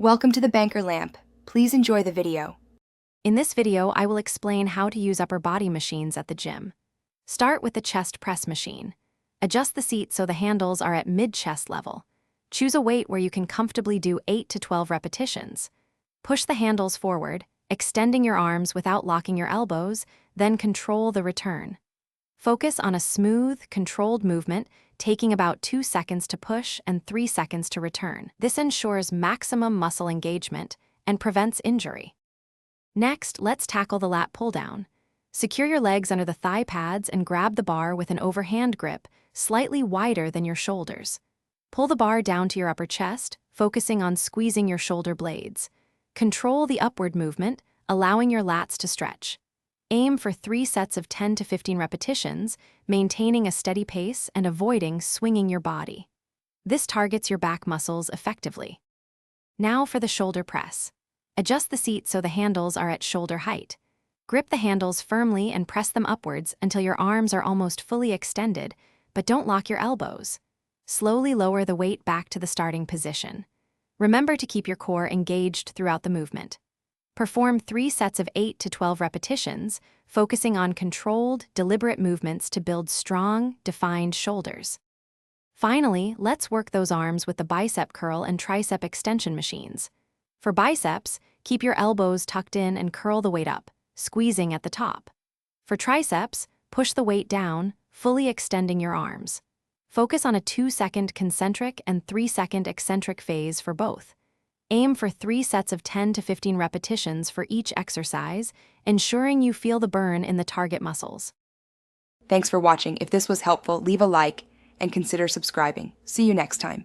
Welcome to the Banker Lamp. Please enjoy the video. In this video, I will explain how to use upper body machines at the gym. Start with the chest press machine. Adjust the seat so the handles are at mid-chest level. Choose a weight where you can comfortably do 8 to 12 repetitions. Push the handles forward, extending your arms without locking your elbows, then control the return. Focus on a smooth, controlled movement, taking about 2 seconds to push and 3 seconds to return. This ensures maximum muscle engagement and prevents injury. Next, let's tackle the lat pull-down. Secure your legs under the thigh pads and grab the bar with an overhand grip, slightly wider than your shoulders. Pull the bar down to your upper chest, focusing on squeezing your shoulder blades. Control the upward movement, allowing your lats to stretch. Aim for 3 sets of 10 to 15 repetitions, maintaining a steady pace and avoiding swinging your body. This targets your back muscles effectively. Now for the shoulder press. Adjust the seat so the handles are at shoulder height. Grip the handles firmly and press them upwards until your arms are almost fully extended, but don't lock your elbows. Slowly lower the weight back to the starting position. Remember to keep your core engaged throughout the movement. Perform 3 sets of 8 to 12 repetitions, focusing on controlled, deliberate movements to build strong, defined shoulders. Finally, let's work those arms with the bicep curl and tricep extension machines. For biceps, keep your elbows tucked in and curl the weight up, squeezing at the top. For triceps, push the weight down, fully extending your arms. Focus on a 2-second concentric and 3-second eccentric phase for both. Aim for 3 sets of 10 to 15 repetitions for each exercise, ensuring you feel the burn in the target muscles. Thanks for watching. If this was helpful, leave a like and consider subscribing. See you next time.